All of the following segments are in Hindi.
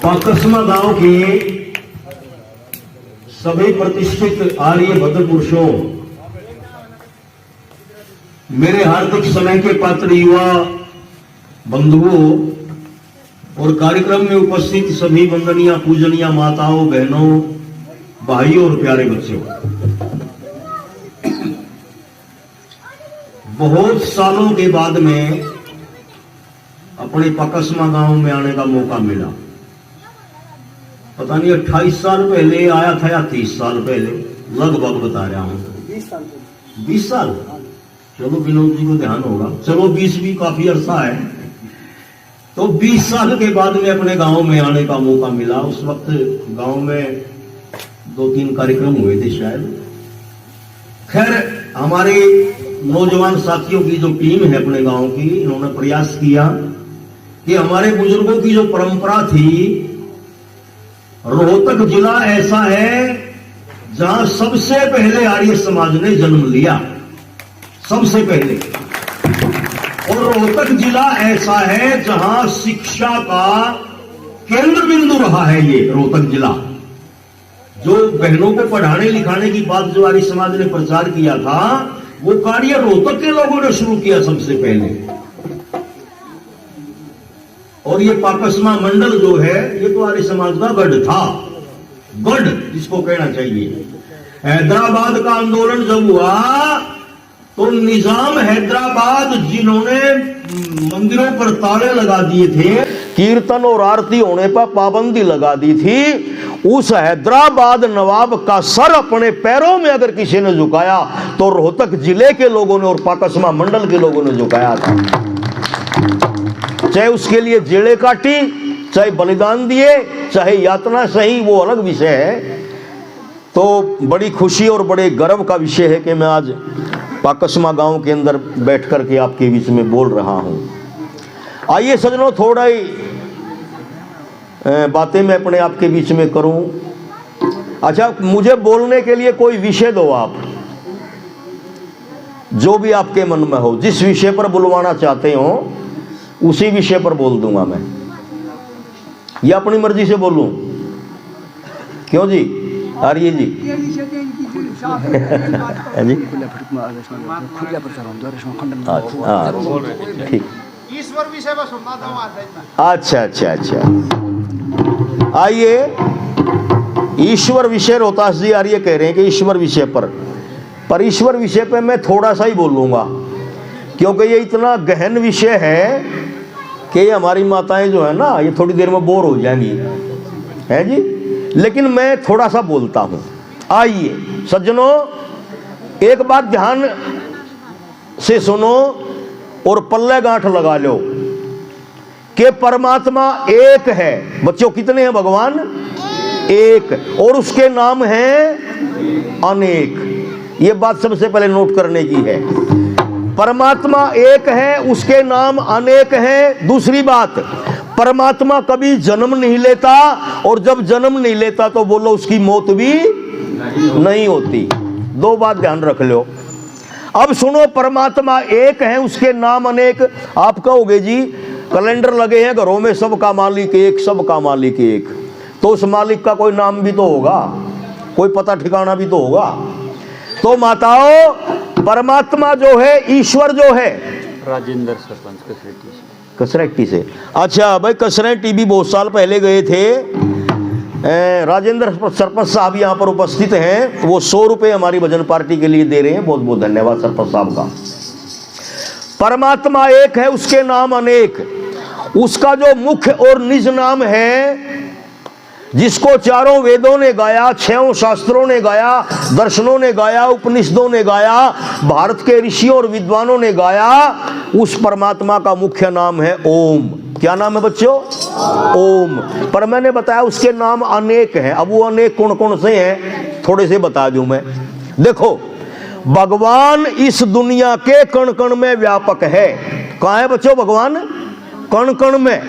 पाकसमा गांव के सभी प्रतिष्ठित आर्य भद्र पुरुषों, मेरे हार्दिक समय के पात्र युवा बंधुओं और कार्यक्रम में उपस्थित सभी वंदनीय पूजनीय माताओं, बहनों, भाइयों और प्यारे बच्चों, बहुत सालों के बाद में अपने पाकसमा गांव में आने का मौका मिला। पता नहीं 28 साल पहले आया था या 30 साल पहले, लगभग बता रहा हूं। 20 साल। चलो विनोद जी को ध्यान होगा, चलो 20 भी काफी अरसा है। तो 20 साल के बाद में अपने गांव में आने का मौका मिला। उस वक्त गांव में 2-3 कार्यक्रम हुए थे शायद। खैर, हमारे नौजवान साथियों की जो टीम है अपने गांव की, इन्होंने प्रयास किया कि हमारे बुजुर्गों की जो परंपरा थी, रोहतक जिला ऐसा है जहां सबसे पहले आर्य समाज ने जन्म लिया, सबसे पहले। और रोहतक जिला ऐसा है जहां शिक्षा का केंद्र बिंदु रहा है। ये रोहतक जिला, जो बहनों को पढ़ाने लिखाने की बात जो आर्य समाज ने प्रचार किया था, वो कार्य रोहतक के लोगों ने शुरू किया सबसे पहले। और ये पाकसमा मंडल जो है, ये तो आर्य समाज का गढ़ था, गढ़ जिसको कहना चाहिए। हैदराबाद का आंदोलन जब हुआ तो निजाम हैदराबाद, जिन्होंने मंदिरों पर ताले लगा दिए थे, कीर्तन और आरती होने पर पाबंदी लगा दी थी, उस हैदराबाद नवाब का सर अपने पैरों में अगर किसी ने झुकाया तो रोहतक जिले के लोगों ने और पाकसमा मंडल के लोगों ने झुकाया था। चाहे उसके लिए जेड़े काटी, चाहे बलिदान दिए, चाहे यातना सही, वो अलग विषय है। तो बड़ी खुशी और बड़े गर्व का विषय है कि मैं आज पाकसमा गांव के अंदर बैठ कर के आपके बीच में बोल रहा हूं। आइए सजनों, थोड़ा ही बातें मैं अपने आपके बीच में करूं। अच्छा, मुझे बोलने के लिए कोई विषय दो आप, जो भी आपके मन में हो, जिस विषय पर बुलवाना चाहते हो उसी विषय पर बोल दूंगा मैं, या अपनी मर्जी से बोलूं? क्यों जी? आर्य जी ठीक। ईश्वर विषय पर सुनना था। अच्छा। आइए, ईश्वर विषय रोहतास जी आर्य कह रहे हैं कि ईश्वर विषय पर ईश्वर विषय पे मैं थोड़ा सा ही बोलूंगा, क्योंकि ये इतना गहन विषय है कि हमारी माताएं जो है ना, ये थोड़ी देर में बोर हो जाएंगी, है जी। लेकिन मैं थोड़ा सा बोलता हूं। आइए सज्जनों, एक बात ध्यान से सुनो और पल्ले गांठ लगा लो कि परमात्मा एक है। बच्चों, कितने हैं भगवान? एक, और उसके नाम हैं अनेक। ये बात सबसे पहले नोट करने की है। परमात्मा एक है, उसके नाम अनेक हैं। दूसरी बात, परमात्मा कभी जन्म नहीं लेता, और जब जन्म नहीं लेता तो बोलो उसकी मौत भी नहीं होती। दो बात ध्यान रख लो। अब सुनो, परमात्मा एक है, उसके नाम अनेक। आप कहोगे जी कैलेंडर लगे हैं घरों में, सबका मालिक एक, सबका मालिक एक, तो उस मालिक का कोई नाम भी तो होगा, कोई पता ठिकाना भी तो होगा। तो माताओं, परमात्मा जो है, ईश्वर जो है, राजेंद्र सरपंच कसरैटी से। अच्छा भाई, कसरैटी भी बहुत साल पहले गए थे। राजेंद्र सरपंच साहब यहाँ पर उपस्थित हैं, वो 100 रुपए हमारी भजन पार्टी के लिए दे रहे हैं। बहुत बहुत धन्यवाद सरपंच साहब का। परमात्मा एक है, उसके नाम अनेक। उसका जो मुख्य और निज नाम है, जिसको चारों वेदों ने गाया, 6 शास्त्रों ने गाया, दर्शनों ने गाया, उपनिषदों ने गाया, भारत के ऋषियों और विद्वानों ने गाया, उस परमात्मा का मुख्य नाम है ओम। क्या नाम है बच्चों? ओम। पर मैंने बताया उसके नाम अनेक हैं। अब वो अनेक कौन कौन से हैं, थोड़े से बता दूं मैं। देखो, भगवान इस दुनिया के कण कण में व्यापक है। कहाँ है बच्चों भगवान? कण कण में,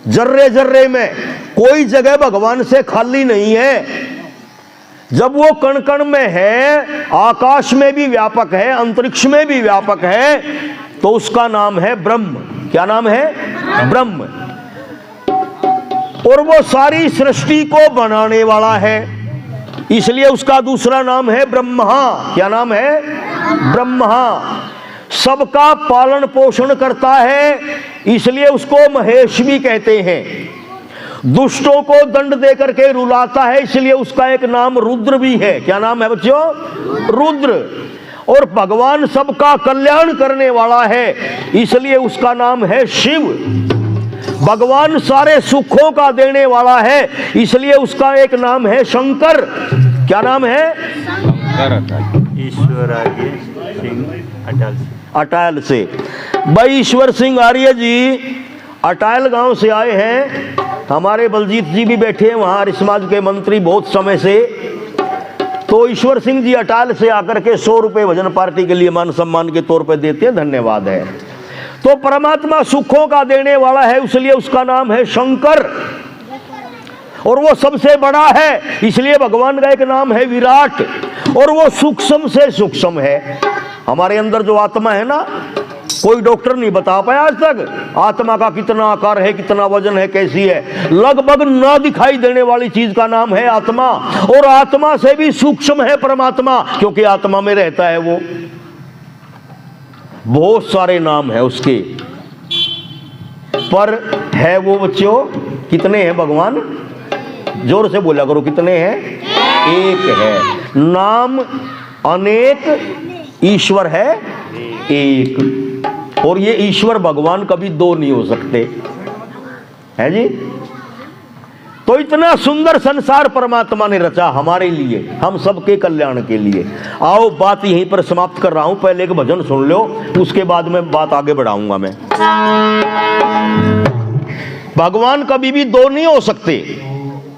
जर्रे जर्रे में, कोई जगह भगवान से खाली नहीं है। जब वो कण कण में है, आकाश में भी व्यापक है, अंतरिक्ष में भी व्यापक है, तो उसका नाम है ब्रह्म। क्या नाम है? ब्रह्म। और वो सारी सृष्टि को बनाने वाला है, इसलिए उसका दूसरा नाम है ब्रह्मा। क्या नाम है? ब्रह्मा। सबका पालन पोषण करता है, इसलिए उसको महेश भी कहते हैं। दुष्टों को दंड दे करके रुलाता है, इसलिए उसका एक नाम रुद्र भी है। क्या नाम है बच्चों? रुद्र। और भगवान सबका कल्याण करने वाला है, इसलिए उसका नाम है शिव। भगवान सारे सुखों का देने वाला है, इसलिए उसका एक नाम है शंकर। क्या नाम है? ईश्वर आर्य सिंह अटल। अटायल से। भाई ईश्वर सिंह आर्य जी अटायल गांव से आए हैं। हमारे बलजीत जी भी बैठे हैं वहां, समाज के मंत्री बहुत समय से। तो ईश्वर सिंह जी अटायल से आकर के 100 रुपए भजन पार्टी के लिए मान सम्मान के तौर पे देते हैं, धन्यवाद है। तो परमात्मा सुखों का देने वाला है, इसलिए उसका नाम है शंकर। और वो सबसे बड़ा है, इसलिए भगवान का एक नाम है विराट। और वो सूक्ष्म से सूक्ष्म है। हमारे अंदर जो आत्मा है ना, कोई डॉक्टर नहीं बता पाया आज तक आत्मा का कितना आकार है, कितना वजन है, कैसी है। लगभग ना दिखाई देने वाली चीज का नाम है आत्मा। और आत्मा से भी सूक्ष्म है परमात्मा, क्योंकि आत्मा में रहता है वो। बहुत सारे नाम है उसके, पर है वो बच्चों कितने हैं भगवान? जोर से बोला करो, कितने हैं? एक है। नाम अनेक, ईश्वर है एक। और ये ईश्वर भगवान कभी दो नहीं हो सकते, है जी। तो इतना सुंदर संसार परमात्मा ने रचा हमारे लिए, हम सबके कल्याण के लिए। आओ बात यहीं पर समाप्त कर रहा हूं, पहले एक भजन सुन लो, उसके बाद में बात आगे बढ़ाऊंगा मैं। भगवान कभी भी दो नहीं हो सकते,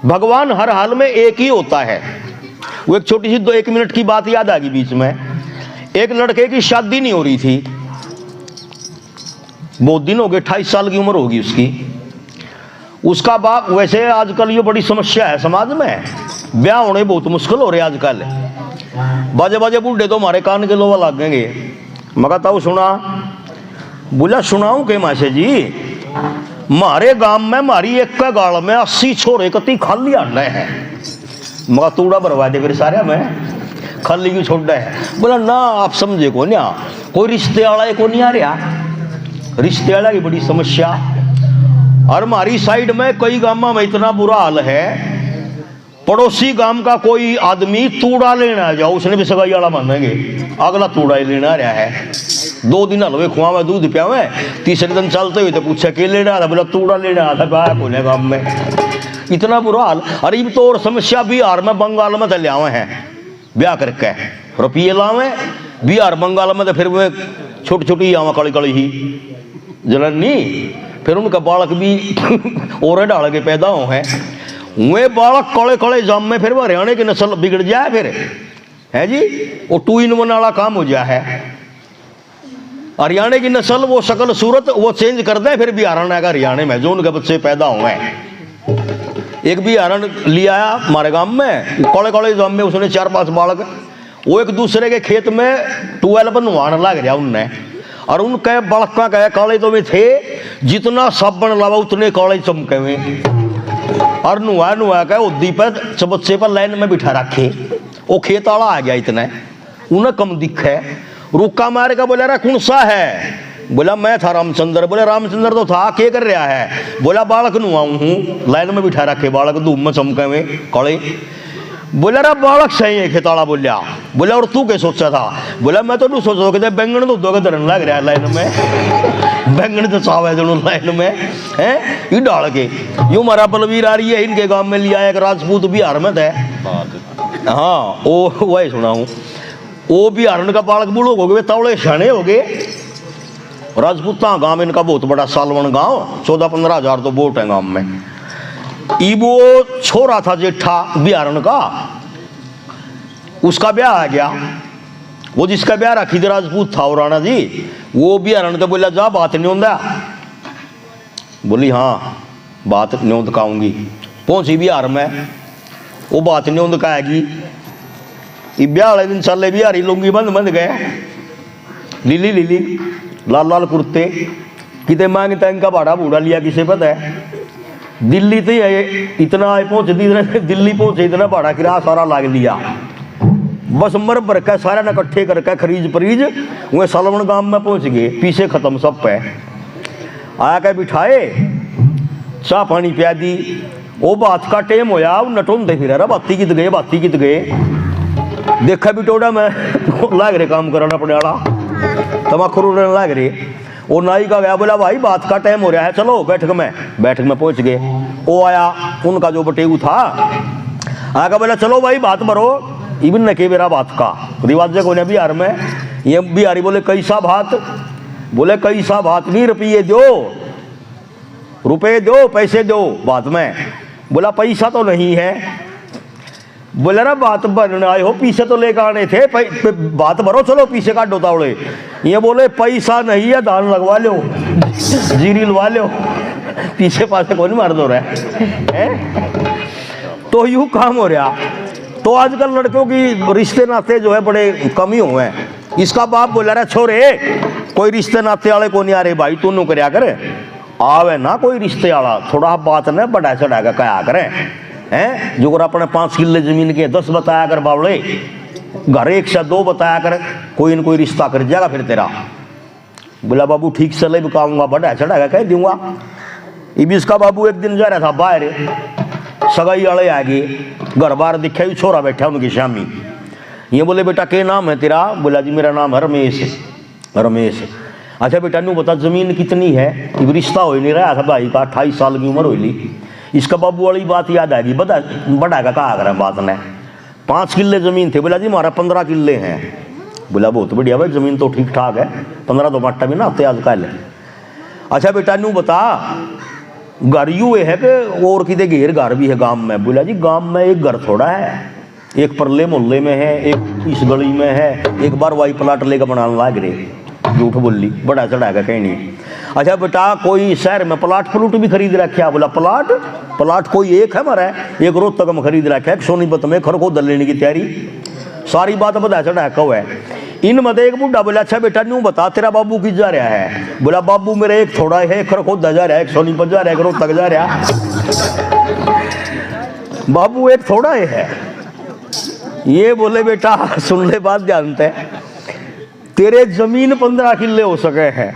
भगवान हर हाल में एक ही होता है। वो एक छोटी सी 1 मिनट की बात याद आ गई बीच में। एक लड़के की शादी नहीं हो रही थी, बहुत दिन हो गए, 28 साल की उम्र होगी उसकी। उसका बाप, वैसे आजकल ये बड़ी समस्या है समाज में, ब्याह होने बहुत मुश्किल हो रहे आजकल। बाजे बाजे बूढ़े तो हमारे कान के लोहा लागेंगे। मगर ताऊ सुना, बोला सुनाऊं के मासे जी, मारे गांव में मारी एक का गाड़ में 80 छोरे कति खाली आना है। मगर तूड़ा बर्बाद है फिर सारे में, खाली क्यों छोड़ है? बोला ना आप समझे को ना, कोई रिश्ते वाला को नहीं आ रहा, रिश्ते वाला की बड़ी समस्या। और हमारी साइड में कई गांव में इतना बुरा हाल है, पड़ोसी गांव का कोई आदमी तूड़ा लेना जाओ, उसने भी सगाई वाला मानेंगे, अगला तूड़ा ही लेना रहा है। 2 दिन हलवे खुआवे, दूध पियावे, तीसरे दिन चलते हुए तो पूछा के लेना था, बोला तूड़ा लेना था, ब्याह कोने गांव में। इतना बुरा हाल। अरे तो और समस्या बिहार में, बंगाल में तो लियावे हैं ब्याह करके, रुपये लावे। बिहार बंगाल में तो फिर वे छोटी छोटी आवा कड़ी कड़ी ही जननी, फिर उनका बालक भी और डाल के पैदा हो हैं, वे बालक कड़े कड़े जाम में, फिर वो हरियाणा की नस्ल बिगड़ जाए फिर, है जी। वो 2 in 1 वाला काम हो जाए है। हरियाणा की नस्ल वो शकल सूरत वो चेंज कर दे, फिर बिहार का हरियाणा में जो उनके बच्चे पैदा हुए हैं। एक बिहारण लिया हमारे गांव में, कड़े कड़े जाम में उसने 4-5 बालक, वो एक दूसरे के खेत में 12 पर नुहाने लग गया उनने। और उनके बड़का कहे काले तो में थे, जितना साबन लावा उतने काले चमके हुए। और नुआ नुआ के उद्दी पर चबच्चे पर लाइन में बिठा रखे। वो खेत वाला आ गया, इतना उन्हें कम दिखे, रुका मार का बोला रा कौन सा है? बोला मैं था रामचंद्र। बोले रामचंद्र तो था, क्या कर रहा है? बोला बालक नुआऊं हूँ, लाइन में बिठा रखे बालक धूप में चमके हुए कड़े। बोला रा बालक सही है खेताड़ा। बोला और तू क्या सोचा था? बोला मैं तो सोचो कि बैंगन तो दो धरन लग रहा है लाइन में, बैंगन तो चाव है दोनों लाइन में है, ये डाल के यूं मारा बलवीर आ रही है, इनके गांव में लिया एक राजपूत बिहार में थे। हाँ वो वही सुना हूँ, वो बिहार का बालक बूढ़ो हो गए, तवड़े शाने हो गए। राजपूता गांव इनका बहुत बड़ा सालवन गांव, 14-15 हजार तो वोट है गांव में। वो छोरा था जेठा बिहारन का, उसका ब्याह आ गया। वो जिसका ब्याह रखी थी राजपूत था और राणा जी, वो बिहारन तो बोला जा बात नहीं होंदा। बोली हाँ बात नहीं होंद काऊंगी। पहुंची बिहार में, वो बात नहीं होंद कहेगी। ब्याह वाले दिन चले बिहारी लुंगी बंद गए, लीली लीली लाल लाल कुर्ते, कितने मांगता इनका भाड़ा बूढ़ा लिया किसे पता है। दिल्ली तो इतना आए पहुंचे दिल्ली पहुंचे इतना भाड़ा किराया सारा लाग लिया। बस मर भर के सारा ने इकट्ठे करके खरीज परीज वह सलवन गांव में पहुंच गए। पीछे खत्म सब पे आया के बिठाए चाह पानी पिया दी। वो बात का टेम होया नटोंदे फिर रहा बाती कित गए देखा बिटोड़ा मैं लाग रहे काम कराना अपने वाला तमाखू रोने लाग रहे। वो नाई का गया बोला भाई बात का टाइम हो रहा है चलो बैठक में पहुंच गए। वो आया उनका जो बटेगू था आका बोला चलो भाई बात भरो इबन न के मेरा बात का रिवाज को बिहार में ये बिहारी बोले कैसा बात बोले कैसा बात नहीं रुपये दो पैसे दो बात में। बोला पैसा तो नहीं है। बोले ना बात बनने आए हो पीछे तो लेकर आने थे बात भरो चलो पीछे का डोतावड़े। ये बोले पैसा नहीं है धान लगवा लो जीरी लवा लो पीछे पासे कौन मार दो रहा है। तो यूं काम हो रहा। तो आजकल लड़कों की रिश्ते नाते जो है बड़े कम ही हुए हैं। इसका बाप बोला रहा छोरे कोई रिश्ते नाते वाले को नहीं आ रहे भाई तू नु करया करे आवे ना कोई रिश्ते वाला थोड़ा बात न बड़ा चढ़ा का कया करे हैं जो अपने 5 किले जमीन के 10 बताया कर बावड़े घर 1 से 2 बताया कर कोई न कोई रिश्ता कर जाएगा फिर तेरा। बोला बाबू ठीक से ले बिकाऊंगा बड़ा चढ़ा कह दूंगा। इब इसका बाबू एक दिन जा रहा था बाहर सगाई वाले आ गए घर बार दिखे छोरा बैठा उनकी शामी। ये बोले बेटा क्या नाम है तेरा। बोला जी मेरा नाम है रमेश। अच्छा बेटा नू बता जमीन कितनी है। इब रिश्ता हो ही नहीं रहा था भाई का 28 साल की उम्र हो ली। इसका बाबू वाली बात याद आ गई बड़ा का कहा करें बात ने 5 किले जमीन थे। बोला जी हमारा 15 किले हैं। बोला बहुत बढ़िया भाई जमीन तो ठीक ठाक है 15 तो बाटा भी ना आते आजकल। अच्छा बेटा नू बता घर यू है कि और कितने घेर घर भी है गांव में। बोला जी गांव में एक घर थोड़ा है एक परले मोहल्ले में है एक इस गली में है एक बार वाई प्लाट लेकर बनाने लाग रहे। झूठ बोली बड़ा चढ़ाएगा कहीं नहीं। अच्छा बेटा कोई शहर में प्लाट भी खरीद रखा। बोला प्लाट कोई एक है हमारा एक रोहतक में खरीद रखा है सोनीपत में खरखोद लेने की तैयारी सारी बात बता चढ़ा कौ है। इन मत एक बुढ़ा बोला अच्छा बेटा न्यू बता तेरा बाबू किस जा रहा है। बोला बाबू मेरा एक थोड़ा है खरखोदा जा रहा है एक सोनीपत जा रहा है एक रोहतक जा रहा बाबू एक थोड़ा है। ये बोले बेटा सुन ले बात जानते तेरे जमीन 15 किले हो सके हैं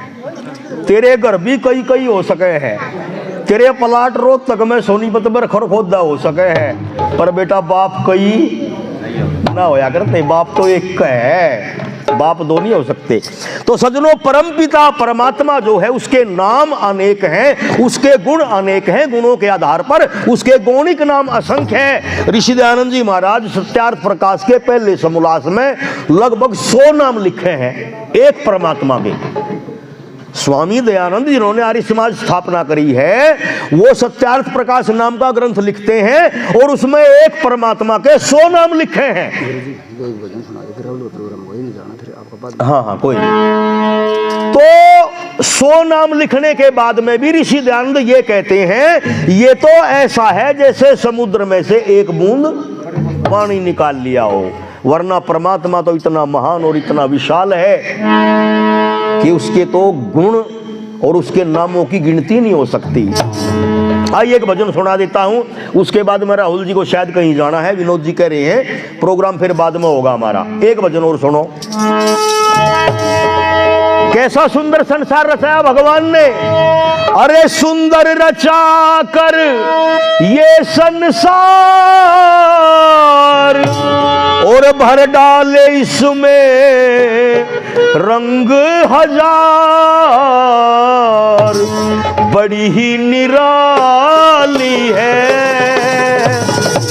तेरे घर भी कई हो सके हैं तेरे प्लाट रोहतक में सोनीपत में खरखोदा हो सके हैं पर बेटा बाप कई ना होया करते बाप तो एक का है बाप दो नहीं हो सकते। तो सज्जनों परमपिता परमात्मा जो है उसके नाम अनेक हैं उसके गुण अनेक हैं गुणों के आधार पर उसके गौणिक नाम असंख्य है। ऋषि दयानंद जी महाराज सत्यार्थ प्रकाश के पहले समोल्लास में लगभग 100 नाम लिखे हैं एक परमात्मा के। स्वामी दयानंद जिन्होंने आर्य समाज स्थापना करी है वो सत्यार्थ प्रकाश नाम का ग्रंथ लिखते हैं और उसमें एक परमात्मा के 100 नाम लिखे हैं। हाँ कोई नहीं। तो 100 नाम लिखने के बाद में भी ऋषि दयानंद ये कहते हैं ये तो ऐसा है जैसे समुद्र में से एक बूंद पानी निकाल लिया हो वरना परमात्मा तो इतना महान और इतना विशाल है कि उसके तो गुण और उसके नामों की गिनती नहीं हो सकती। आइए एक भजन सुना देता हूं उसके बाद में राहुल जी को शायद कहीं जाना है विनोद जी कह रहे हैं प्रोग्राम फिर बाद में होगा हमारा। एक भजन और सुनो। कैसा सुंदर संसार रचाया भगवान ने। अरे सुंदर रचा कर ये संसार और भर डाले इसमें रंग हजार बड़ी ही निराली है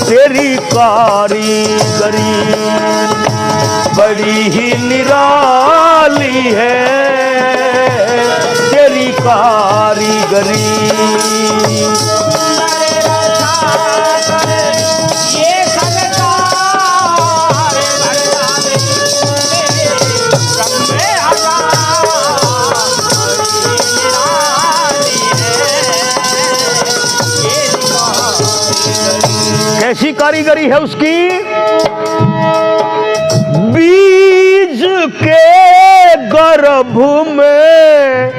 तेरी कारीगरी बड़ी ही निराली है तेरी कारीगरी। कैसी कारीगरी है उसकी। बीज के गर्भ में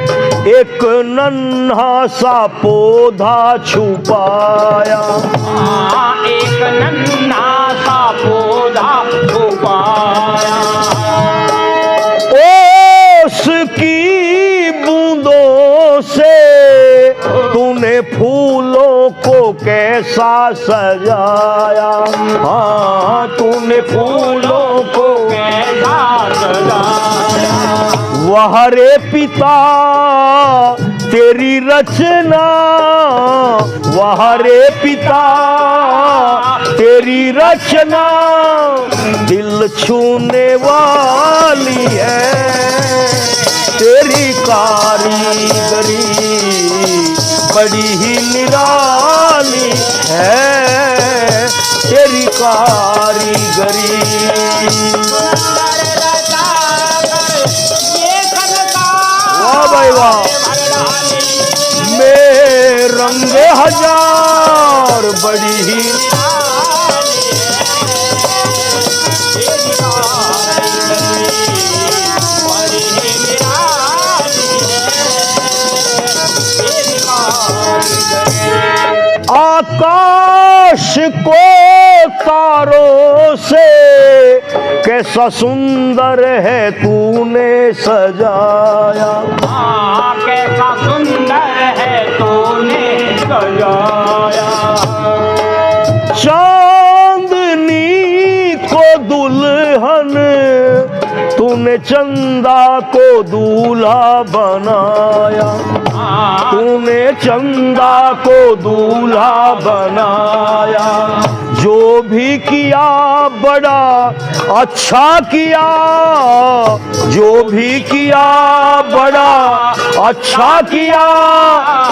एक नन्हा सा पौधा छुपाया, एक नन्हा सा पौधा छुपाया, उसकी बूंदों से तूने फूलों को कैसा सजाया, हाँ तूने फूलों को कैसा सजाया, वह रे पिता तेरी रचना, वह रे पिता तेरी रचना दिल छूने वाली है, तेरी कारीगरी बड़ी ही निराली है, तेरी कारीगरी। वाह भाई वाह, में रंग हजार बड़ी ही आकाश को तारों से कैसा सुंदर है तूने सजाया, कैसा सुंदर है तूने सजाया, चांदनी को दुल्हन तूने चंदा को दूल्हा बनाया, तूने चंदा को दूल्हा बनाया, जो भी किया बड़ा अच्छा किया, जो भी किया बड़ा अच्छा किया,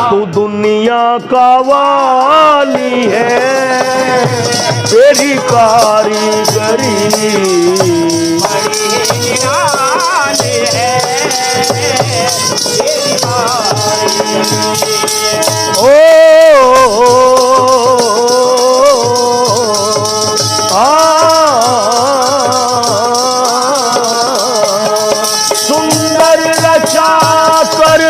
तू दुनिया का वाली है, तेरी कारीगरी ओ सुंदर रचा कर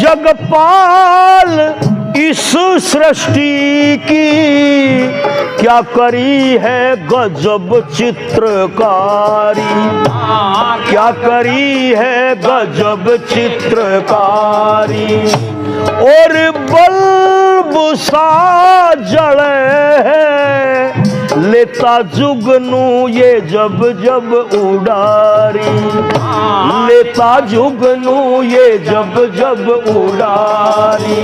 जगपाल इस सृष्टि की क्या करी है गजब चित्रकारी, क्या करी है गजब चित्रकारी, और बल्ब सा जले है लेता जुगनू ये जब जब उडारी, लेता जुगनू ये जब जब उडारी,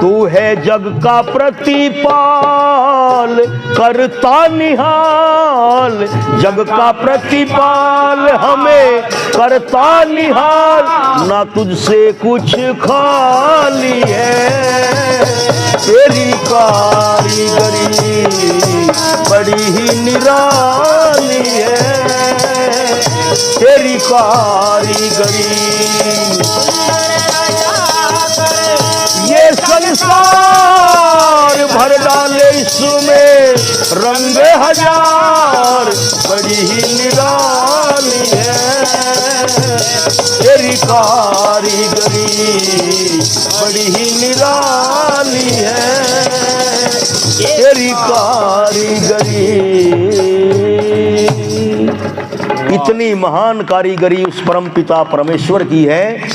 तू है जग का प्रतिपाल करता निहाल, जग का प्रतिपाल हमें करता निहाल, ना तुझसे कुछ खाली है, तेरी कारीगरी बड़ी ही निराली है, तेरी कारीगरी। ये संसार भर डाले इसमें रंग हजार बड़ी ही निराली है, तेरी कारीगरी बड़ी ही निराली है, तेरी कारीगरी। इतनी महान कारीगरी उस परम पिता परमेश्वर की है